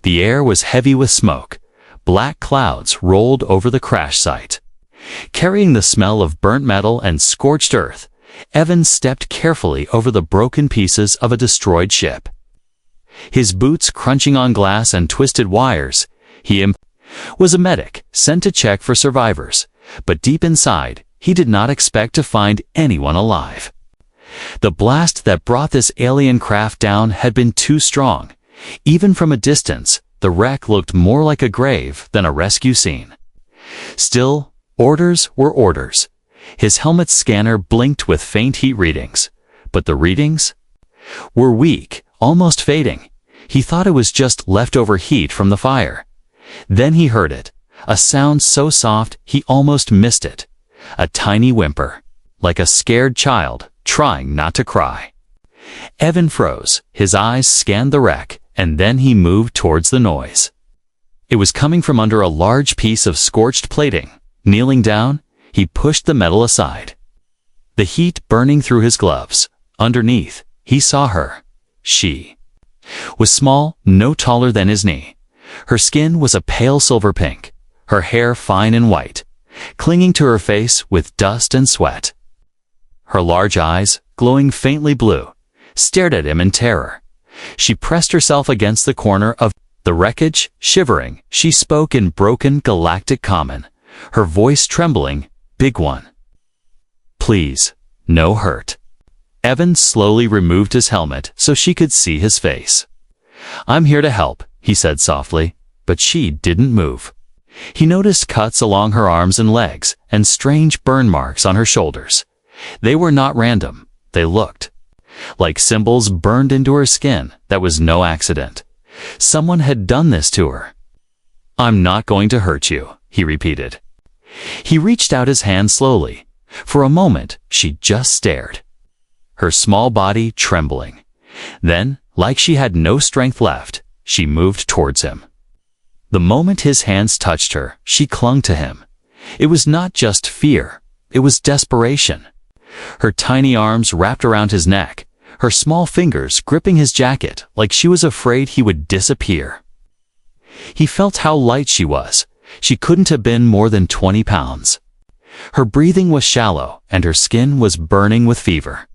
The air was heavy with smoke. Black clouds rolled over the crash site. Carrying the smell of burnt metal and scorched earth, Evan stepped carefully over the broken pieces of a destroyed ship. His boots crunching on glass and twisted wires, he was a medic sent to check for survivors, but deep inside, he did not expect to find anyone alive. The blast that brought this alien craft down had been too strong. Even from a distance, the wreck looked more like a grave than a rescue scene. Still, orders were orders. His helmet's scanner blinked with faint heat readings, but the readings were weak, almost fading. He thought it was just leftover heat from the fire. Then he heard it, a sound so soft he almost missed it. A tiny whimper, like a scared child trying not to cry. Evan froze, his eyes scanned the wreck, and then he moved towards the noise. It was coming from under a large piece of scorched plating. Kneeling down, he pushed the metal aside. The heat burning through his gloves. Underneath, he saw her. She was small, no taller than his knee. Her skin was a pale silver pink, her hair fine and white, clinging to her face with dust and sweat. Her large eyes, glowing faintly blue, stared at him in terror. She pressed herself against the corner of the wreckage, shivering. She spoke in broken Galactic common, her voice trembling. Big one. Please, no hurt. Evan slowly removed his helmet so she could see his face. I'm here to help, he said softly, but she didn't move. He noticed cuts along her arms and legs, and strange burn marks on her shoulders. They were not random. They looked like symbols burned into her skin. That was no accident. Someone had done this to her. I'm not going to hurt you, he repeated. He reached out his hand slowly. For a moment, she just stared, her small body trembling. Then, like she had no strength left, she moved towards him. The moment his hands touched her, she clung to him. It was not just fear, it was desperation. Her tiny arms wrapped around his neck, her small fingers gripping his jacket like she was afraid he would disappear. He felt how light she was. She couldn't have been more than 20 pounds. Her breathing was shallow, and her skin was burning with fever.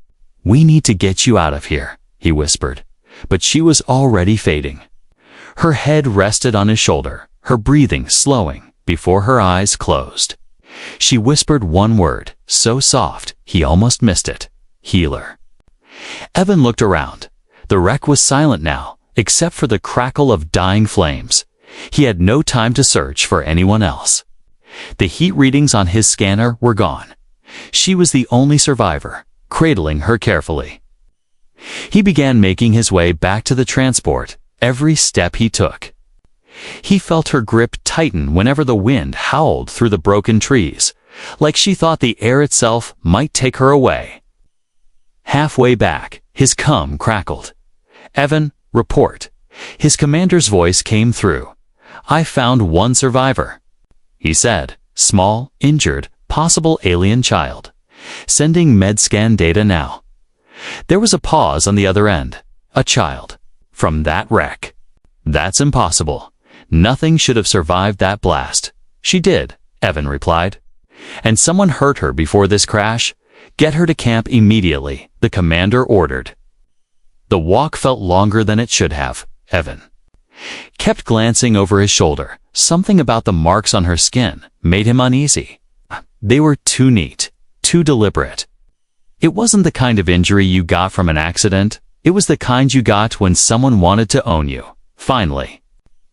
We need to get you out of here, he whispered, but she was already fading. Her head rested on his shoulder, her breathing slowing before her eyes closed. She whispered one word, so soft he almost missed it. Healer. Evan looked around. The wreck was silent now, except for the crackle of dying flames. He had no time to search for anyone else. The heat readings on his scanner were gone. She was the only survivor, cradling her carefully. He began making his way back to the transport, every step he took. He felt her grip tighten whenever the wind howled through the broken trees, like she thought the air itself might take her away. Halfway back, his cum crackled. Evan, report. His commander's voice came through. I found one survivor, he said, small, injured, possible alien child. Sending med-scan data now. There was a pause on the other end. A child. From that wreck. That's impossible. Nothing should have survived that blast. She did, Evan replied. And someone hurt her before this crash. Get her to camp immediately, the commander ordered. The walk felt longer than it should have. Evan kept glancing over his shoulder. Something about the marks on her skin made him uneasy. They were too neat, too deliberate. It wasn't the kind of injury you got from an accident. It was the kind you got when someone wanted to own you. Finally,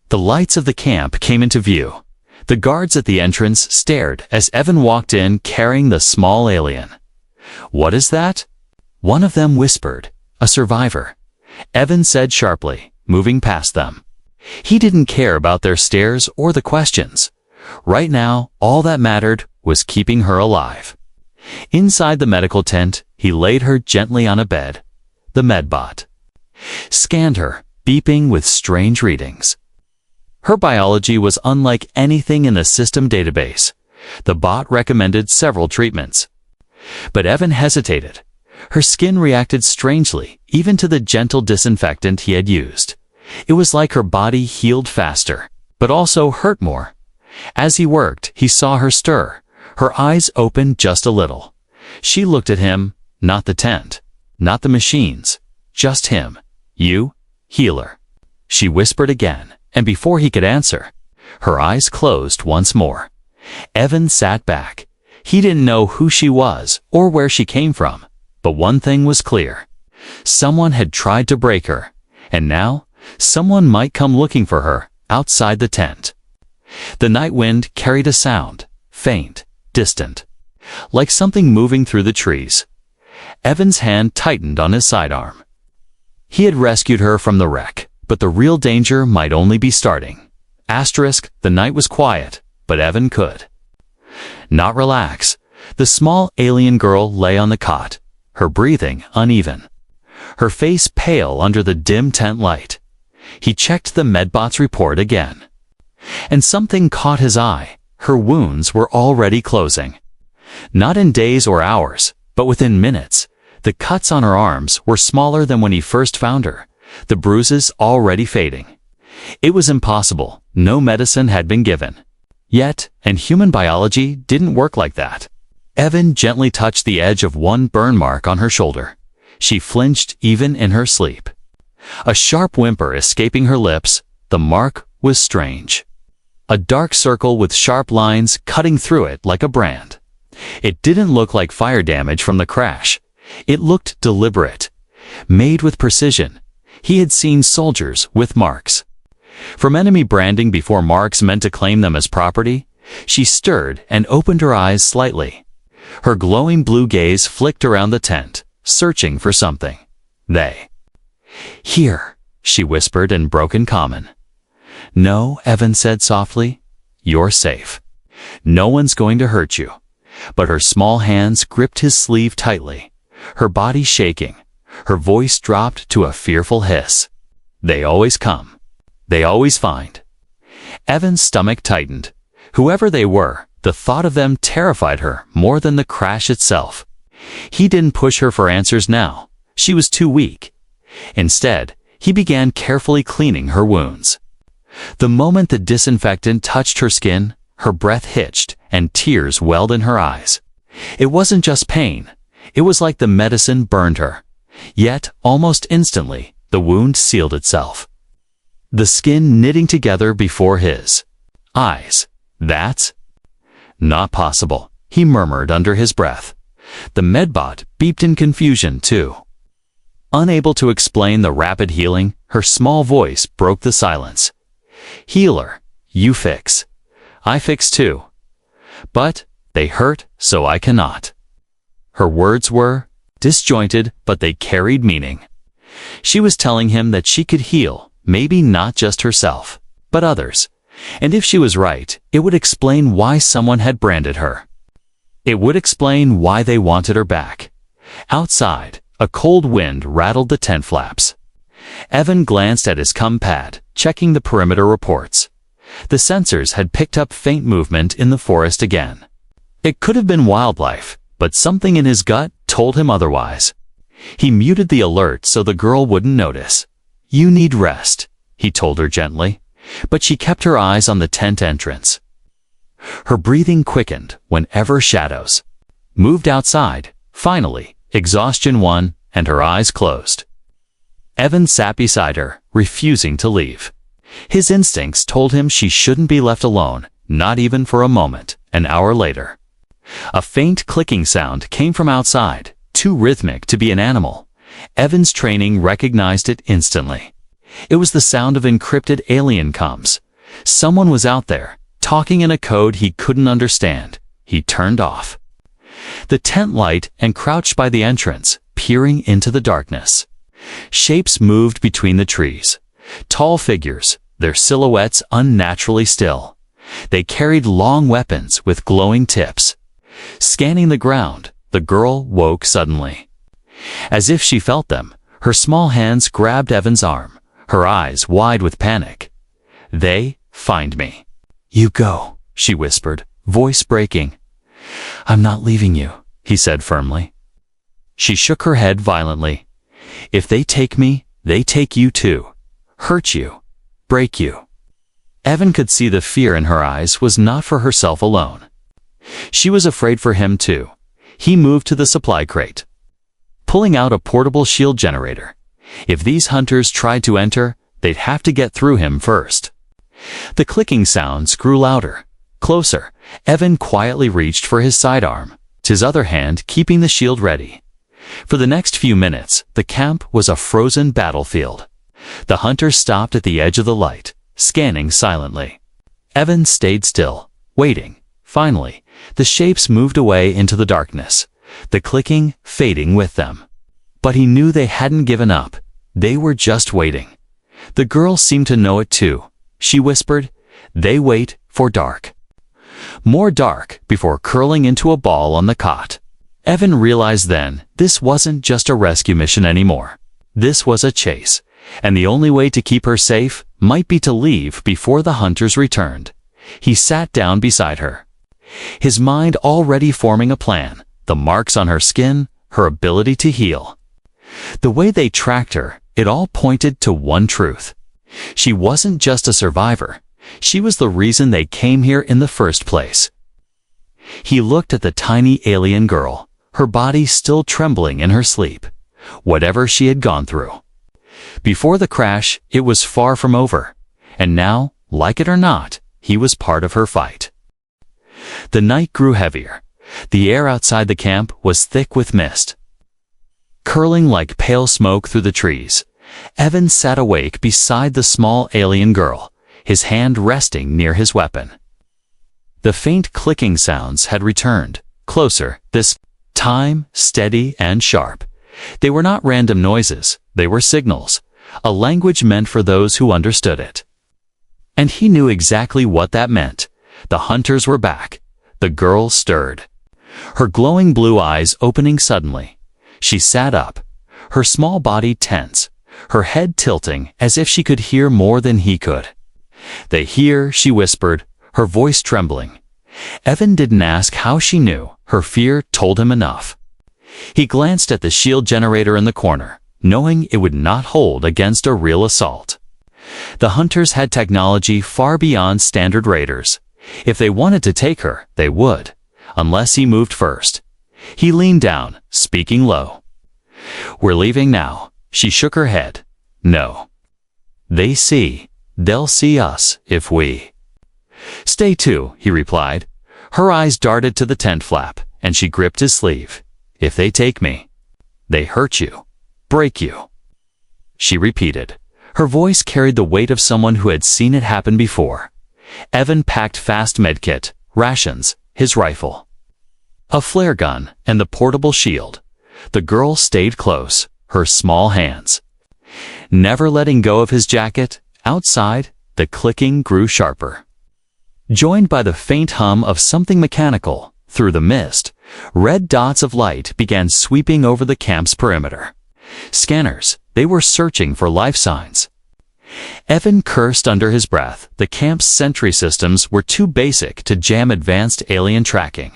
the lights of the camp came into view. The guards at the entrance stared as Evan walked in carrying the small alien. What is that? One of them whispered. A survivor. Evan said sharply, moving past them. He didn't care about their stares or the questions. Right now, all that mattered was keeping her alive. Inside the medical tent, he laid her gently on a bed. The medbot scanned her, beeping with strange readings. Her biology was unlike anything in the system database. The bot recommended several treatments. But Evan hesitated. Her skin reacted strangely, even to the gentle disinfectant he had used. It was like her body healed faster, but also hurt more. As he worked, he saw her stir. Her eyes opened just a little. She looked at him, not the tent, not the machines, just him. You, healer. She whispered again, and before he could answer, her eyes closed once more. Evan sat back. He didn't know who she was or where she came from, but one thing was clear. Someone had tried to break her, and now someone might come looking for her outside the tent. The night wind carried a sound, faint, distant, like something moving through the trees. Evan's hand tightened on his sidearm. He had rescued her from the wreck, but the real danger might only be starting. The night was quiet, but Evan could not relax. The small alien girl lay on the cot, her breathing uneven, her face pale under the dim tent light. He checked the medbot's report again. And something caught his eye. Her wounds were already closing. Not in days or hours, but within minutes. The cuts on her arms were smaller than when he first found her, the bruises already fading. It was impossible. No medicine had been given. Yet, and human biology didn't work like that. Evan gently touched the edge of one burn mark on her shoulder. She flinched even in her sleep. A sharp whimper escaping her lips. The mark was strange. A dark circle with sharp lines cutting through it like a brand. It didn't look like fire damage from the crash. It looked deliberate, made with precision. He had seen soldiers with marks. From enemy branding before marks meant to claim them as property. She stirred and opened her eyes slightly. Her glowing blue gaze flicked around the tent, searching for something. Here, she whispered in broken common. No, Evan said softly. You're safe. No one's going to hurt you. But her small hands gripped his sleeve tightly, her body shaking. Her voice dropped to a fearful hiss. They always come. They always find. Evan's stomach tightened. Whoever they were, the thought of them terrified her more than the crash itself. He didn't push her for answers now. She was too weak. Instead, he began carefully cleaning her wounds. The moment the disinfectant touched her skin, her breath hitched and tears welled in her eyes. It wasn't just pain. It was like the medicine burned her. Yet, almost instantly, the wound sealed itself. The skin knitting together before his eyes. That's not possible, he murmured under his breath. The medbot beeped in confusion, too. Unable to explain the rapid healing, her small voice broke the silence. Healer, you fix. I fix too. But they hurt, so I cannot. Her words were disjointed, but they carried meaning. She was telling him that she could heal, maybe not just herself, but others. And if she was right, it would explain why someone had branded her. It would explain why they wanted her back. Outside, a cold wind rattled the tent flaps. Evan glanced at his pad, checking the perimeter reports. The sensors had picked up faint movement in the forest again. It could have been wildlife, but something in his gut told him otherwise. He muted the alert so the girl wouldn't notice. You need rest, he told her gently, but she kept her eyes on the tent entrance. Her breathing quickened whenever shadows moved outside. Finally, exhaustion won, and her eyes closed. Evan sat beside her, refusing to leave. His instincts told him she shouldn't be left alone, not even for a moment. An hour later, a faint clicking sound came from outside, too rhythmic to be an animal. Evan's training recognized it instantly. It was the sound of encrypted alien comms. Someone was out there, talking in a code he couldn't understand. He turned off the tent light and crouched by the entrance, peering into the darkness. Shapes moved between the trees. Tall figures, their silhouettes unnaturally still. They carried long weapons with glowing tips. Scanning the ground, the girl woke suddenly. As if she felt them, her small hands grabbed Evan's arm, her eyes wide with panic. They find me. You go, she whispered, voice breaking. I'm not leaving you, he said firmly. She shook her head violently. If they take me, they take you too. hurt you, break you. Evan could see the fear in her eyes was not for herself alone. She was afraid for him too. He moved to the supply crate, pulling out a portable shield generator. If these hunters tried to enter, they'd have to get through him first. The clicking sounds grew louder, closer. Evan quietly reached for his sidearm, his other hand keeping the shield ready. For the next few minutes, the camp was a frozen battlefield. The hunters stopped at the edge of the light, scanning silently. Evan stayed still, waiting. Finally, the shapes moved away into the darkness, the clicking fading with them. But he knew they hadn't given up. They were just waiting. The girl seemed to know it too. She whispered, "They wait for dark." More dark before curling into a ball on the cot. Evan realized then this wasn't just a rescue mission anymore. This was a chase, and the only way to keep her safe might be to leave before the hunters returned. He sat down beside her, his mind already forming a plan, the marks on her skin, her ability to heal. The way they tracked her, it all pointed to one truth. She wasn't just a survivor. She was the reason they came here in the first place. He looked at the tiny alien girl, her body still trembling in her sleep, whatever she had gone through. Before the crash, it was far from over, and now, like it or not, he was part of her fight. The night grew heavier. The air outside the camp was thick with mist, curling like pale smoke through the trees. Evan sat awake beside the small alien girl, his hand resting near his weapon. The faint clicking sounds had returned, closer, this time steady and sharp. They were not random noises, they were signals, a language meant for those who understood it. And he knew exactly what that meant. The hunters were back. The girl stirred, her glowing blue eyes opening suddenly. She sat up, her small body tense, her head tilting as if she could hear more than he could. "They hear," she whispered, her voice trembling. Evan didn't ask how she knew. Her fear told him enough. He glanced at the shield generator in the corner, knowing it would not hold against a real assault. The hunters had technology far beyond standard raiders. If they wanted to take her, they would, unless he moved first. He leaned down, speaking low. "We're leaving now." She shook her head. "No. They see. They'll see us if we." "Stay too," he replied. Her eyes darted to the tent flap, and she gripped his sleeve. "If they take me, they hurt you, break you," she repeated. Her voice carried the weight of someone who had seen it happen before. Evan packed fast medkit, rations, his rifle, a flare gun, and the portable shield. The girl stayed close, her small hands never letting go of his jacket. Outside, the clicking grew sharper, joined by the faint hum of something mechanical. Through the mist, red dots of light began sweeping over the camp's perimeter. Scanners, they were searching for life signs. Evan cursed under his breath. The camp's sentry systems were too basic to jam advanced alien tracking.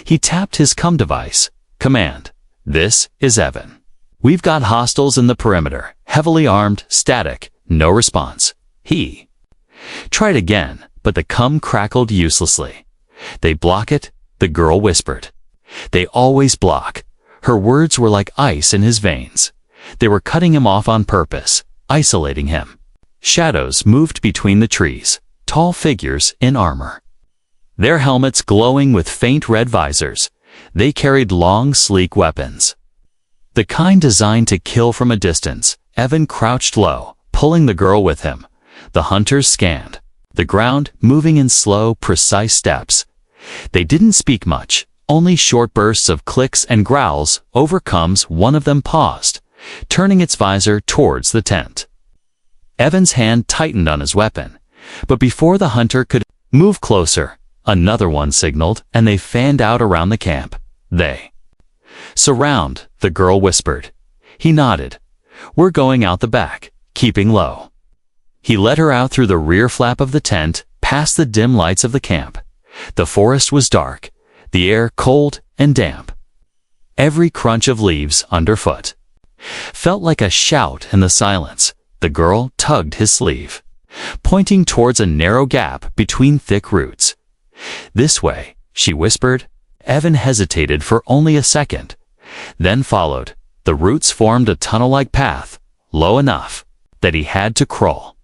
He tapped his comm device. "Command, this is Evan. We've got hostiles in the perimeter, heavily armed, static, no response." He tried again, but the comm crackled uselessly. "They block it," the girl whispered. "They always block." Her words were like ice in his veins. They were cutting him off on purpose, isolating him. Shadows moved between the trees, tall figures in armor, their helmets glowing with faint red visors. They carried long, sleek weapons, the kind designed to kill from a distance. Evan crouched low, pulling the girl with him. The hunters scanned the ground, moving in slow, precise steps. They didn't speak much, only short bursts of clicks and growls. Overcomes, one of them paused, turning its visor towards the tent. Evan's hand tightened on his weapon, but before the hunter could move closer, another one signaled, and they fanned out around the camp. "They surround," the girl whispered. He nodded. "We're going out the back, keeping low." He led her out through the rear flap of the tent, past the dim lights of the camp. The forest was dark, the air cold and damp. Every crunch of leaves underfoot felt like a shout in the silence. The girl tugged his sleeve, pointing towards a narrow gap between thick roots. "This way," she whispered. Evan hesitated for only a second, then followed. The roots formed a tunnel-like path, low enough that he had to crawl.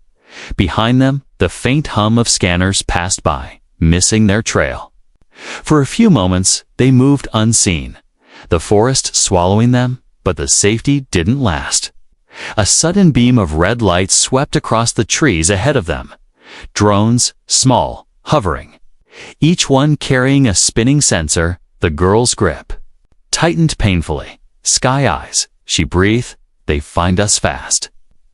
Behind them, the faint hum of scanners passed by, missing their trail. For a few moments, they moved unseen, the forest swallowing them, but the safety didn't last. A sudden beam of red light swept across the trees ahead of them. Drones, small, hovering, each one carrying a spinning sensor. The girl's grip tightened painfully. "Sky eyes," she breathed. "They find us fast."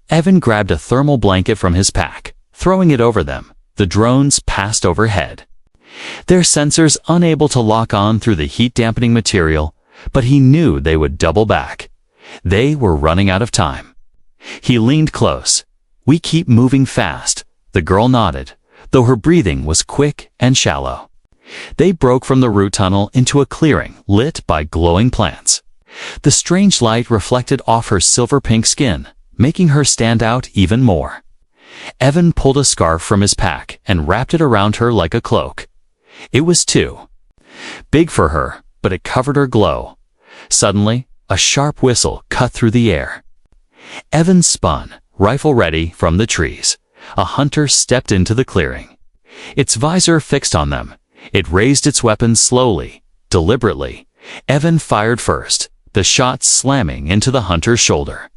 Evan grabbed a thermal blanket from his pack, throwing it over them. The drones passed overhead, their sensors unable to lock on through the heat-dampening material, but he knew they would double back. They were running out of time. He leaned close. "We keep moving fast." The girl nodded, though her breathing was quick and shallow. They broke from the root tunnel into a clearing lit by glowing plants. The strange light reflected off her silver-pink skin, making her stand out even more. Evan pulled a scarf from his pack and wrapped it around her like a cloak. It was too big for her, but it covered her glow. Suddenly, a sharp whistle cut through the air. Evan spun, rifle ready, from the trees. A hunter stepped into the clearing, its visor fixed on them. It raised its weapon slowly, deliberately. Evan fired first, the shot slamming into the hunter's shoulder.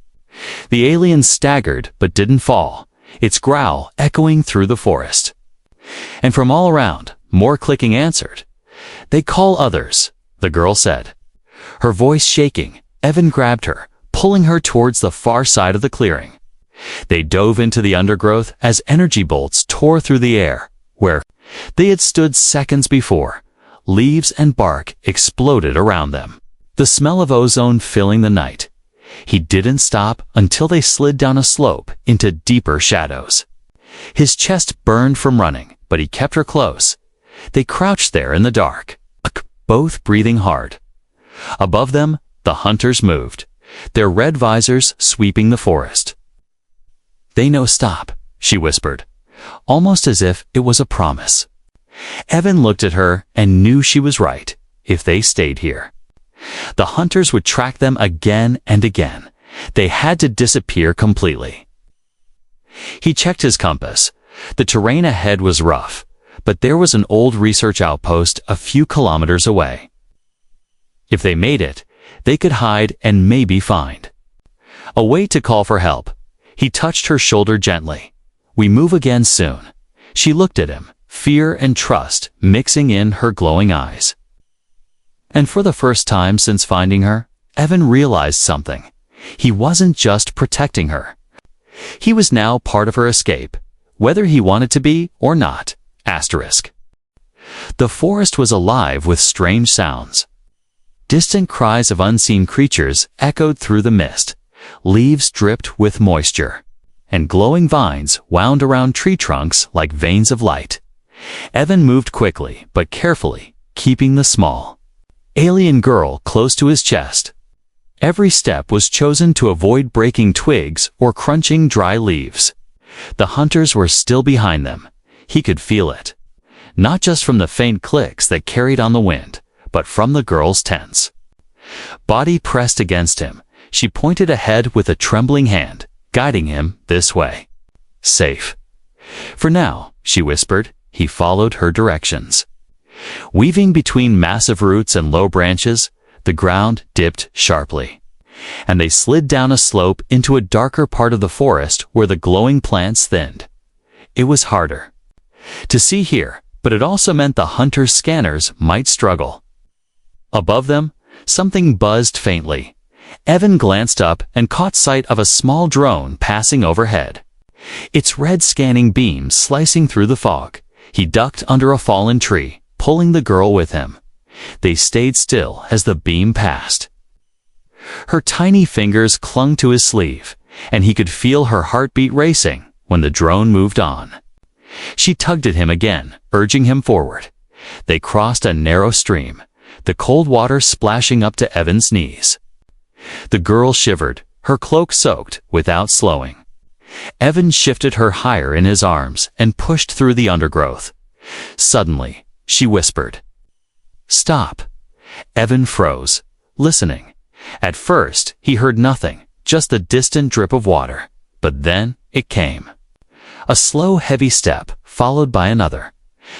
The alien staggered but didn't fall, its growl echoing through the forest. And from all around, more clicking answered. "They call others," the girl said, her voice shaking. Evan grabbed her, pulling her towards the far side of the clearing. They dove into the undergrowth as energy bolts tore through the air. Where they had stood seconds before, leaves and bark exploded around them, the smell of ozone filling the night. He didn't stop until they slid down a slope into deeper shadows. His chest burned from running, but he kept her close. They crouched there in the dark, both breathing hard. Above them, the hunters moved, their red visors sweeping the forest. "They know stop," she whispered, almost as if it was a promise. Evan looked at her and knew she was right. If they stayed here, the hunters would track them again and again. They had to disappear completely. He checked his compass. The terrain ahead was rough, but there was an old research outpost a few kilometers away. If they made it, they could hide and maybe find a way to call for help. He touched her shoulder gently. "We move again soon." She looked at him, fear and trust mixing in her glowing eyes. And for the first time since finding her, Evan realized something. He wasn't just protecting her. He was now part of her escape, whether he wanted to be or not. Asterisk. The forest was alive with strange sounds. Distant cries of unseen creatures echoed through the mist. Leaves dripped with moisture, and glowing vines wound around tree trunks like veins of light. Evan moved quickly but carefully, keeping the small alien girl close to his chest. Every step was chosen to avoid breaking twigs or crunching dry leaves. The hunters were still behind them. He could feel it, not just from the faint clicks that carried on the wind, but from the girl's tense body pressed against him. She pointed ahead with a trembling hand, guiding him this way. "Safe for now," she whispered. He followed her directions. Weaving between massive roots and low branches, the ground dipped sharply, and they slid down a slope into a darker part of the forest where the glowing plants thinned. It was harder to see here, but it also meant the hunter's scanners might struggle. Above them, something buzzed faintly. Evan glanced up and caught sight of a small drone passing overhead, its red scanning beam slicing through the fog. He ducked under a fallen tree, pulling the girl with him. They stayed still as the beam passed. Her tiny fingers clung to his sleeve, and he could feel her heartbeat racing when the drone moved on. She tugged at him again, urging him forward. They crossed a narrow stream, the cold water splashing up to Evan's knees. The girl shivered, her cloak soaked, without slowing. Evan shifted her higher in his arms and pushed through the undergrowth. Suddenly, she whispered, "Stop." Evan froze, listening. At first, he heard nothing, just the distant drip of water. But then it came. A slow, heavy step, followed by another.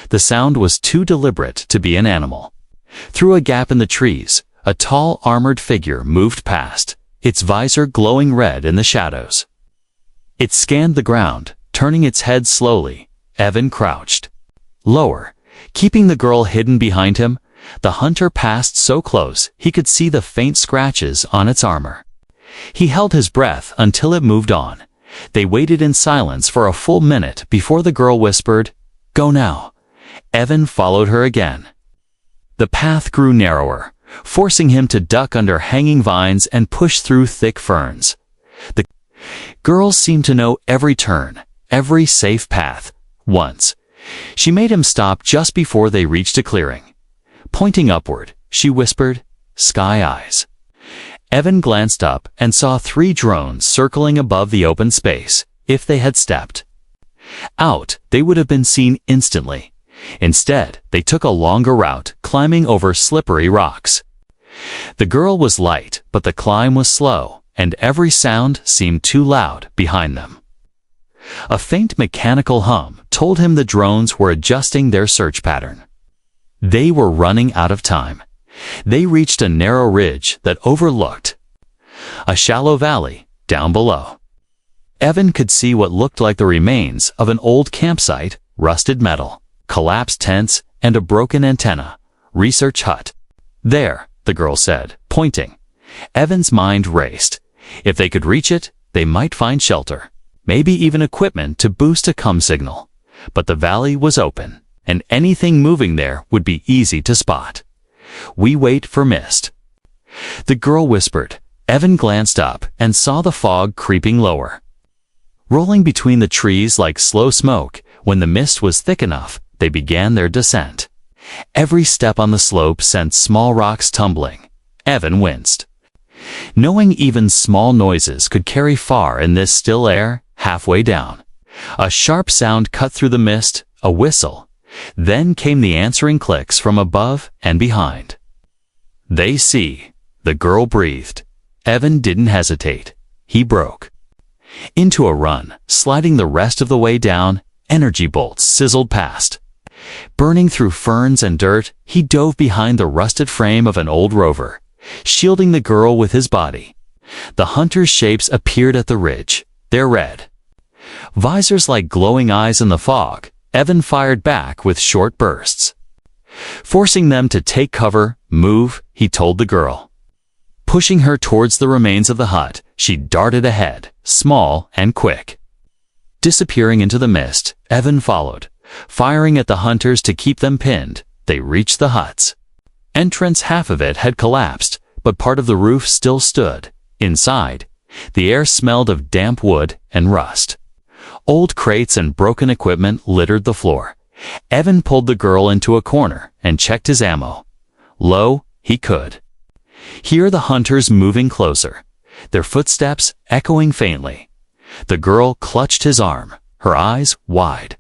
The sound was too deliberate to be an animal. Through a gap in the trees, a tall, armored figure moved past, its visor glowing red in the shadows. It scanned the ground, turning its head slowly. Evan crouched. Lower, keeping the girl hidden behind him, the hunter passed so close he could see the faint scratches on its armor. He held his breath until it moved on. They waited in silence for a full minute before the girl whispered, "Go now." Evan followed her again. The path grew narrower, forcing him to duck under hanging vines and push through thick ferns. The girl seemed to know every turn, every safe path. Once, she made him stop just before they reached a clearing. Pointing upward, she whispered, "Sky eyes." Evan glanced up and saw 3 drones circling above the open space. If they had stepped out, they would have been seen instantly. Instead, they took a longer route, climbing over slippery rocks. The girl was light, but the climb was slow, and every sound seemed too loud behind them. A faint mechanical hum told him the drones were adjusting their search pattern. They were running out of time. They reached a narrow ridge that overlooked a shallow valley down below. Evan could see what looked like the remains of an old campsite, rusted metal, collapsed tents, and a broken antenna. Research hut. "There," the girl said, pointing. Evan's mind raced. If they could reach it, they might find shelter, maybe even equipment to boost a comm signal. But the valley was open, and anything moving there would be easy to spot. "We wait for mist," the girl whispered. Evan glanced up and saw the fog creeping lower, rolling between the trees like slow smoke. When the mist was thick enough, they began their descent. Every step on the slope sent small rocks tumbling. Evan winced. Knowing even small noises could carry far in this still air. Halfway down, a sharp sound cut through the mist, a whistle. Then came the answering clicks from above and behind. "They see," the girl breathed. Evan didn't hesitate. He broke into a run, sliding the rest of the way down. Energy bolts sizzled past. Burning through ferns and dirt, he dove behind the rusted frame of an old rover, shielding the girl with his body. The hunter's shapes appeared at the ridge, their red visors like glowing eyes in the fog. Evan fired back with short bursts, forcing them to take cover. "Move," he told the girl. Pushing her towards the remains of the hut, she darted ahead, small and quick. Disappearing into the mist, Evan followed, firing at the hunters to keep them pinned. They reached the hut's entrance. Half of it had collapsed, but part of the roof still stood. Inside, the air smelled of damp wood and rust. Old crates and broken equipment littered the floor. Evan pulled the girl into a corner and checked his ammo. Low, he could hear the hunters moving closer, their footsteps echoing faintly. The girl clutched his arm, her eyes wide.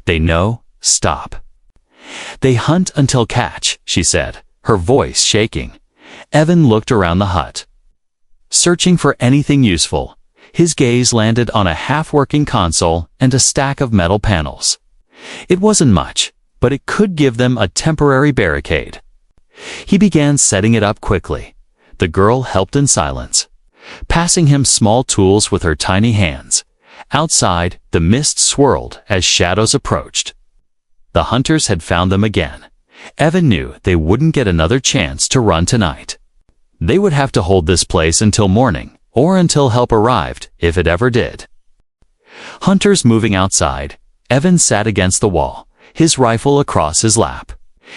"They know, stop. They hunt until catch," she said, her voice shaking. Evan looked around the hut, searching for anything useful. His gaze landed on a half-working console and a stack of metal panels. It wasn't much, but it could give them a temporary barricade. He began setting it up quickly. The girl helped in silence, passing him small tools with her tiny hands. Outside, the mist swirled as shadows approached. The hunters had found them again. Evan knew they wouldn't get another chance to run tonight. They would have to hold this place until morning, or until help arrived, if it ever did. Hunters moving outside, Evan sat against the wall, his rifle across his lap,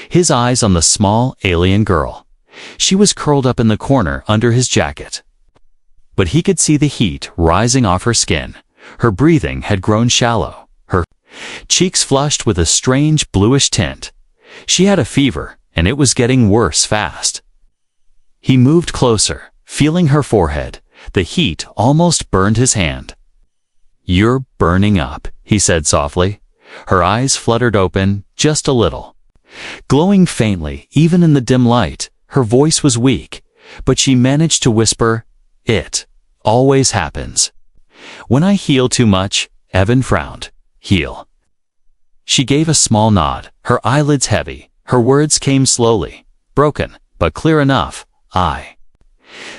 his eyes on the small alien girl. She was curled up in the corner under his jacket, but he could see the heat rising off her skin. Her breathing had grown shallow, her cheeks flushed with a strange bluish tint. She had a fever, and it was getting worse fast. He moved closer, feeling her forehead. The heat almost burned his hand. "You're burning up," he said softly. Her eyes fluttered open just a little. Glowing faintly, even in the dim light, her voice was weak, but she managed to whisper, "It always happens. When I heal too much," Evan frowned. "Heal." She gave a small nod, her eyelids heavy. Her words came slowly, broken, but clear enough. "I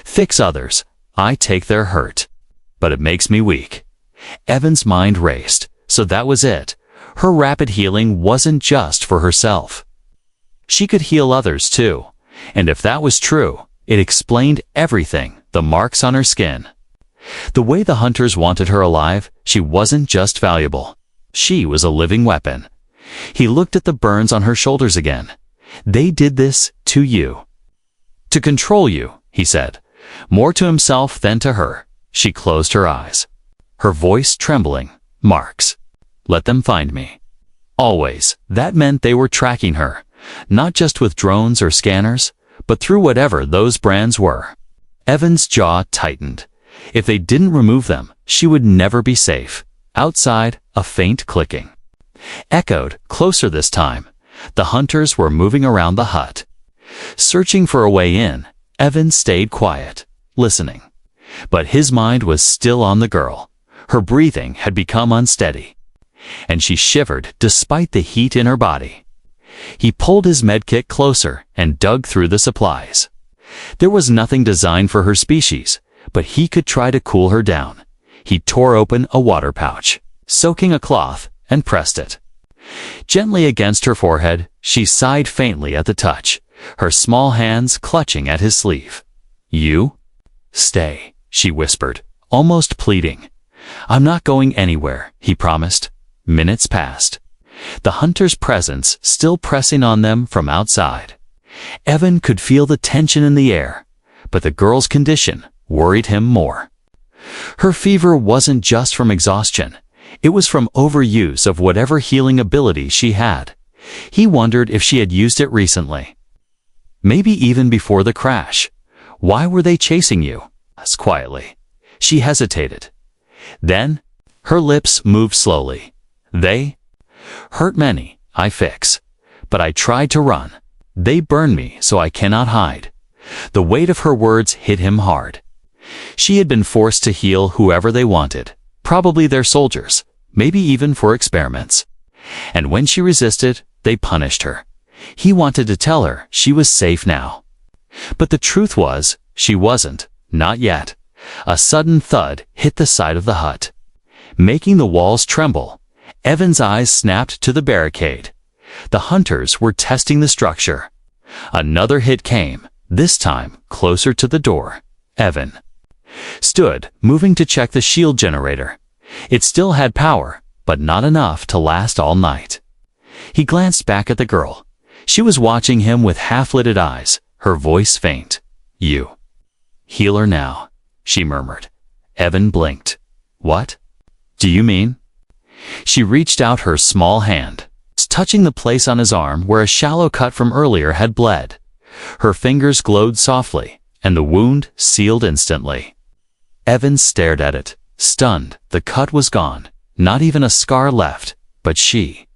fix others. I take their hurt. But it makes me weak." Evan's mind raced. So that was it. Her rapid healing wasn't just for herself. She could heal others too. And if that was true, it explained everything, the marks on her skin. The way the hunters wanted her alive, she wasn't just valuable. She was a living weapon. He looked at the burns on her shoulders again. "They did this to you. To control you," he said, more to himself than to her. She closed her eyes, her voice trembling. "Marks. Let them find me." Always. That meant they were tracking her, not just with drones or scanners, but through whatever those brands were. Evan's jaw tightened. If they didn't remove them, she would never be safe. Outside, a faint clicking echoed, closer this time. The hunters were moving around the hut. Searching for a way in, Evan stayed quiet, listening. But his mind was still on the girl. Her breathing had become unsteady, and she shivered despite the heat in her body. He pulled his medkit closer and dug through the supplies. There was nothing designed for her species, but he could try to cool her down. He tore open a water pouch, soaking a cloth, and pressed it gently against her forehead. She sighed faintly at the touch, her small hands clutching at his sleeve. "You stay," she whispered, almost pleading. "I'm not going anywhere," he promised. Minutes passed, the hunter's presence still pressing on them from outside. Evan could feel the tension in the air, but the girl's condition worried him more. Her fever wasn't just from exhaustion. It was from overuse of whatever healing ability she had. He wondered if she had used it recently. Maybe even before the crash. "Why were they chasing you?" asked quietly. She hesitated. Then, her lips moved slowly. "They hurt many, I fix. But I tried to run. They burn me so I cannot hide." The weight of her words hit him hard. She had been forced to heal whoever they wanted, probably their soldiers, maybe even for experiments. And when she resisted, they punished her. He wanted to tell her she was safe now. But the truth was, she wasn't, not yet. A sudden thud hit the side of the hut, making the walls tremble. Evan's eyes snapped to the barricade. The hunters were testing the structure. Another hit came, this time closer to the door. Evan stood, moving to check the shield generator. It still had power, but not enough to last all night. He glanced back at the girl. She was watching him with half-lidded eyes, her voice faint. "You heal her now," she murmured. Evan blinked. "What do you mean?" She reached out her small hand, touching the place on his arm where a shallow cut from earlier had bled. Her fingers glowed softly, and the wound sealed instantly. Evan stared at it, stunned. The cut was gone, not even a scar left, but she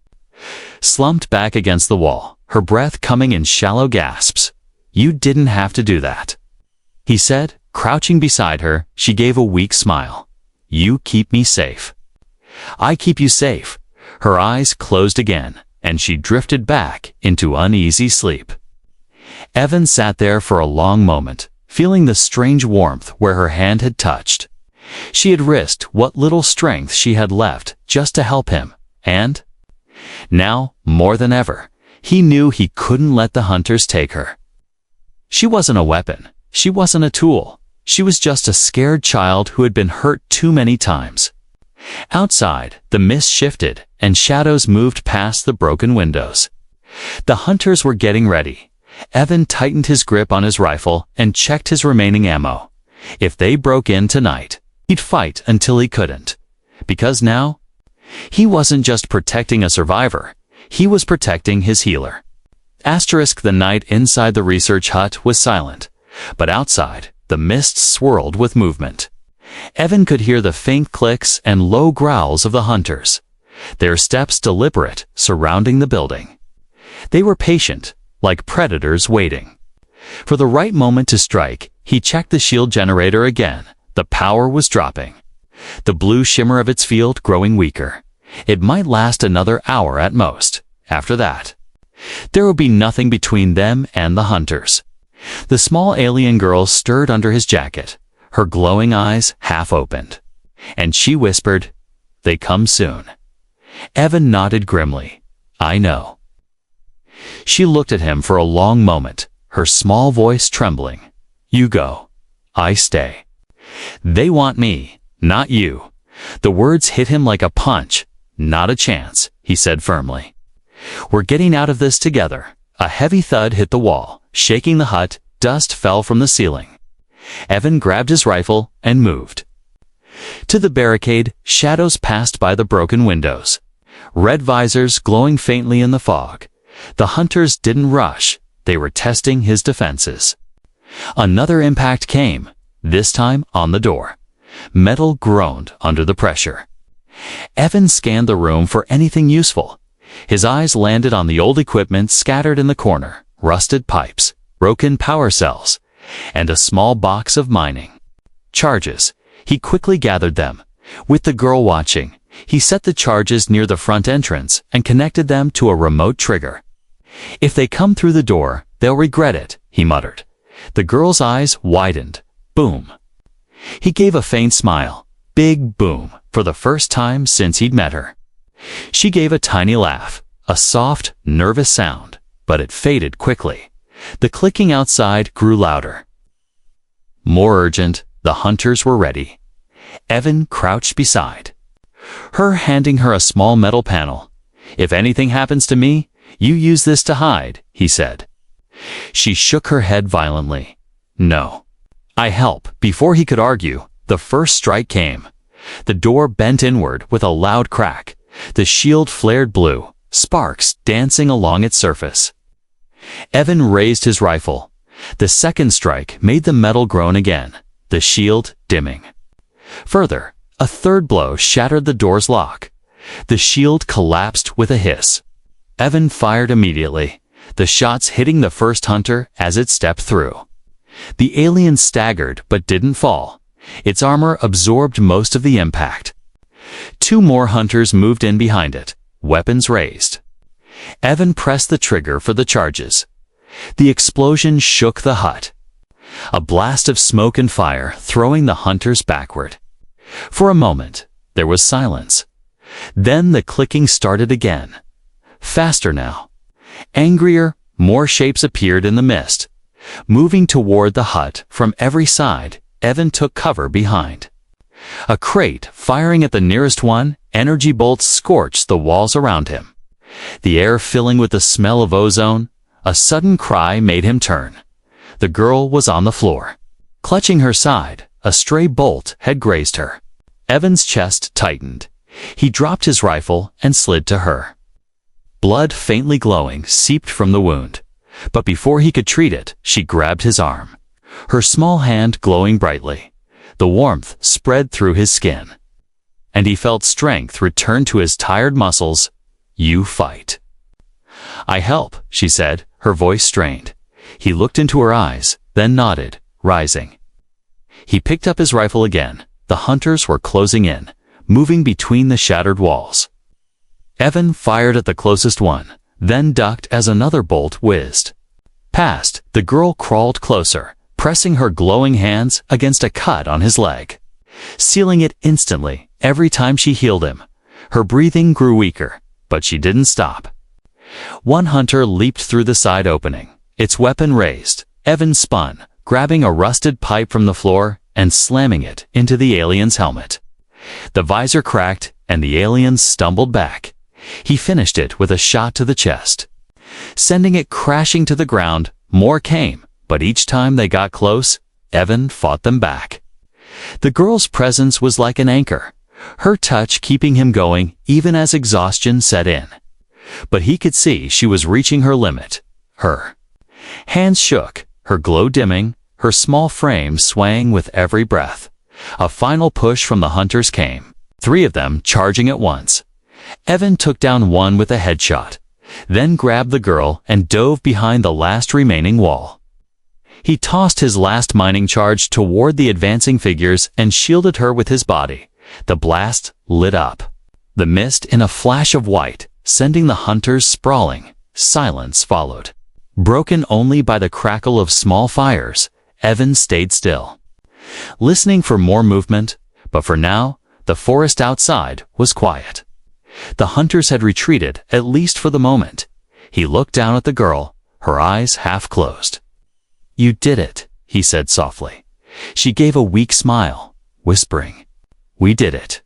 slumped back against the wall, her breath coming in shallow gasps. "You didn't have to do that," he said, crouching beside her. She gave a weak smile. "You keep me safe." "I keep you safe." Her eyes closed again, and she drifted back into uneasy sleep. Evan sat there for a long moment, feeling the strange warmth where her hand had touched. She had risked what little strength she had left just to help him, and now, more than ever, he knew he couldn't let the hunters take her. She wasn't a weapon. She wasn't a tool. She was just a scared child who had been hurt too many times. Outside, the mist shifted, and shadows moved past the broken windows. The hunters were getting ready. Evan tightened his grip on his rifle and checked his remaining ammo. If they broke in tonight, he'd fight until he couldn't. Because now, he wasn't just protecting a survivor, he was protecting his healer. The night inside the research hut was silent, but outside, the mist swirled with movement. Evan could hear the faint clicks and low growls of the hunters, their steps deliberate, surrounding the building. They were patient, like predators waiting. For the right moment to strike, he checked the shield generator again. The power was dropping, the blue shimmer of its field growing weaker. It might last another hour at most. After that, there would be nothing between them and the hunters. The small alien girl stirred under his jacket, her glowing eyes half opened. And she whispered, "They come soon." Evan nodded grimly. "I know." She looked at him for a long moment, her small voice trembling. "You go. I stay. They want me, not you." The words hit him like a punch. "Not a chance," he said firmly. "We're getting out of this together." A heavy thud hit the wall, shaking the hut. Dust fell from the ceiling. Evan grabbed his rifle and moved. To the barricade, shadows passed by the broken windows, red visors glowing faintly in the fog. The hunters didn't rush. They were testing his defenses. Another impact came, this time on the door. Metal groaned under the pressure. Evan scanned the room for anything useful. His eyes landed on the old equipment scattered in the corner, rusted pipes, broken power cells, and a small box of mining charges. He quickly gathered them. With the girl watching, he set the charges near the front entrance and connected them to a remote trigger. "If they come through the door, they'll regret it," he muttered. The girl's eyes widened. Boom. He gave a faint smile. Big boom, for the first time since he'd met her. She gave a tiny laugh, a soft, nervous sound, but it faded quickly. The clicking outside grew louder. More urgent, the hunters were ready. Evan crouched beside her, handing her a small metal panel. "If anything happens to me, you use this to hide," he said. She shook her head violently. "No. I help." Before he could argue, the first strike came. The door bent inward with a loud crack. The shield flared blue, sparks dancing along its surface. Evan raised his rifle. The second strike made the metal groan again, the shield dimming. Further, a third blow shattered the door's lock. The shield collapsed with a hiss. Evan fired immediately, the shots hitting the first hunter as it stepped through. The alien staggered but didn't fall. Its armor absorbed most of the impact. Two more hunters moved in behind it, weapons raised. Evan pressed the trigger for the charges. The explosion shook the hut. A blast of smoke and fire throwing the hunters backward. For a moment, there was silence. Then the clicking started again. Faster now. Angrier, more shapes appeared in the mist. Moving toward the hut from every side, Evan took cover behind a crate. Firing at the nearest one, energy bolts scorched the walls around him. The air filling with the smell of ozone. A sudden cry made him turn. The girl was on the floor. Clutching her side, a stray bolt had grazed her. Evan's chest tightened. He dropped his rifle and slid to her. Blood faintly glowing seeped from the wound. But before he could treat it, she grabbed his arm. Her small hand glowing brightly. The warmth spread through his skin. And he felt strength return to his tired muscles. "You fight." "I help," she said, her voice strained. He looked into her eyes, then nodded, rising. He picked up his rifle again. The hunters were closing in, moving between the shattered walls. Evan fired at the closest one, then ducked as another bolt whizzed past. The girl crawled closer, pressing her glowing hands against a cut on his leg, sealing it instantly every time she healed him. Her breathing grew weaker, but she didn't stop. One hunter leaped through the side opening, its weapon raised. Evan spun, grabbing a rusted pipe from the floor and slamming it into the alien's helmet. The visor cracked, and the alien stumbled back. He finished it with a shot to the chest, sending it crashing to the ground. More came, but each time they got close, Evan fought them back. The girl's presence was like an anchor, her touch keeping him going even as exhaustion set in. But he could see she was reaching her limit. Her hands shook, her glow dimming, her small frame swaying with every breath. A final push from the hunters came, 3 of them charging at once. Evan took down one with a headshot, then grabbed the girl and dove behind the last remaining wall. He tossed his last mining charge toward the advancing figures and shielded her with his body. The blast lit up the mist in a flash of white, sending the hunters sprawling. Silence followed, broken only by the crackle of small fires. Evan stayed still, listening for more movement, but for now, the forest outside was quiet. The hunters had retreated, at least for the moment. He looked down at the girl, her eyes half closed. "You did it," he said softly. She gave a weak smile, whispering, "We did it."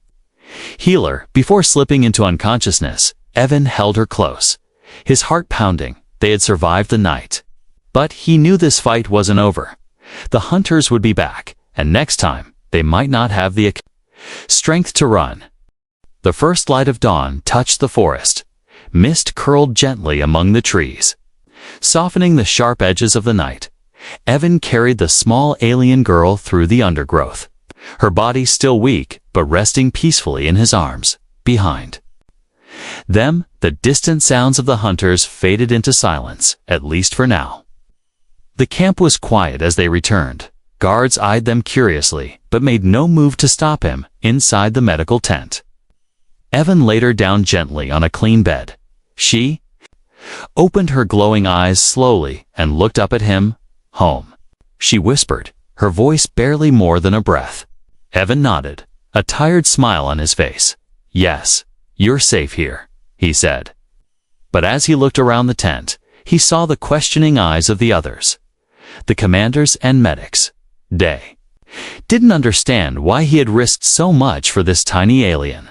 Healer, before slipping into unconsciousness, Evan held her close, his heart pounding. They had survived the night. But he knew this fight wasn't over. The hunters would be back, and next time, they might not have the strength to run. The first light of dawn touched the forest. Mist curled gently among the trees, softening the sharp edges of the night. Evan carried the small alien girl through the undergrowth, her body still weak but resting peacefully in his arms. Behind them, the distant sounds of the hunters faded into silence, at least for now. The camp was quiet as they returned. Guards eyed them curiously, but made no move to stop him inside the medical tent. Evan laid her down gently on a clean bed. She opened her glowing eyes slowly and looked up at him. "Home," she whispered, her voice barely more than a breath. Evan nodded, a tired smile on his face. "Yes, you're safe here," he said. But as he looked around the tent, he saw the questioning eyes of the others. The commanders and medics. They didn't understand why he had risked so much for this tiny alien.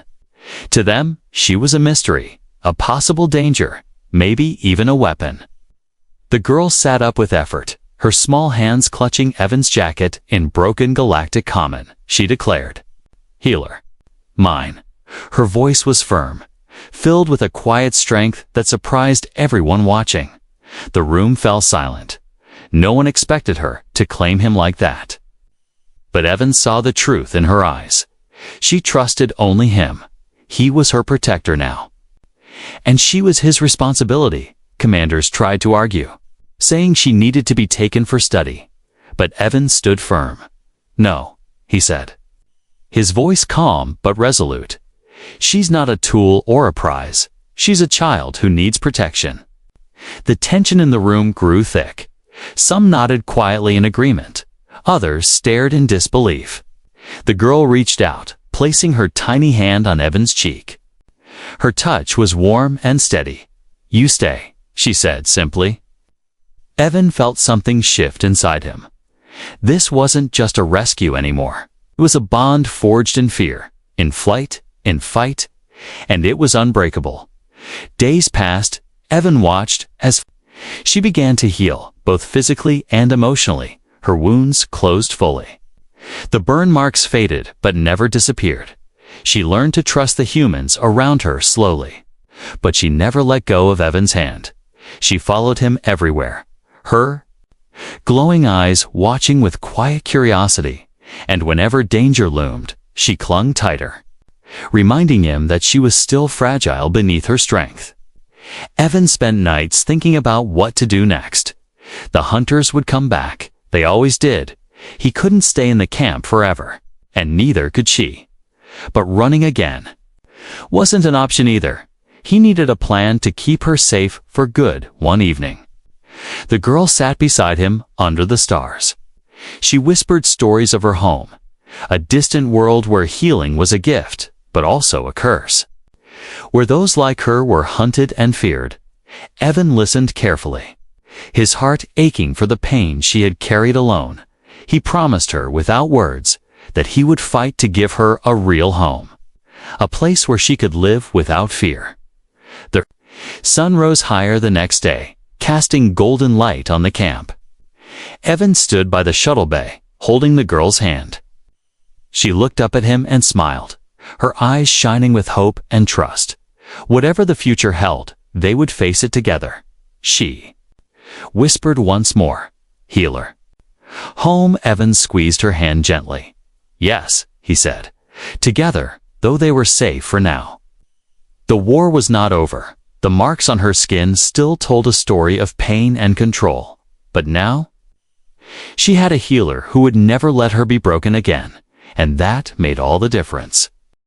To them, she was a mystery, a possible danger, maybe even a weapon. The girl sat up with effort, her small hands clutching Evan's jacket in broken Galactic common. She declared, "Healer. Mine." Her voice was firm, filled with a quiet strength that surprised everyone watching. The room fell silent. No one expected her to claim him like that. But Evan saw the truth in her eyes. She trusted only him. He was her protector now. And she was his responsibility, commanders tried to argue, saying she needed to be taken for study. But Evan stood firm. "No," he said, his voice calm but resolute. "She's not a tool or a prize. She's a child who needs protection." The tension in the room grew thick. Some nodded quietly in agreement. Others stared in disbelief. The girl reached out, placing her tiny hand on Evan's cheek. Her touch was warm and steady. "You stay," she said simply. Evan felt something shift inside him. This wasn't just a rescue anymore. It was a bond forged in fear, in flight, in fight, and it was unbreakable. Days passed. Evan watched as she began to heal, both physically and emotionally. Her wounds closed fully. The burn marks faded but never disappeared. She learned to trust the humans around her slowly. But she never let go of Evan's hand. She followed him everywhere, her glowing eyes watching with quiet curiosity, and whenever danger loomed, she clung tighter, reminding him that she was still fragile beneath her strength. Evan spent nights thinking about what to do next. The hunters would come back. They always did. He couldn't stay in the camp forever, and neither could she. But running again wasn't an option either. He needed a plan to keep her safe for good one evening. The girl sat beside him under the stars. She whispered stories of her home, a distant world where healing was a gift, but also a curse, where those like her were hunted and feared. Evan listened carefully, his heart aching for the pain she had carried alone. He promised her without words that he would fight to give her a real home, a place where she could live without fear. The sun rose higher the next day, casting golden light on the camp. Evan stood by the shuttle bay, holding the girl's hand. She looked up at him and smiled, her eyes shining with hope and trust. Whatever the future held, they would face it together. She whispered once more, "Healer." Home. Evan squeezed her hand gently. Yes, he said. Together, though they were safe for now. The war was not over. The marks on her skin still told a story of pain and control. But now? She had a healer who would never let her be broken again, and that made all the difference.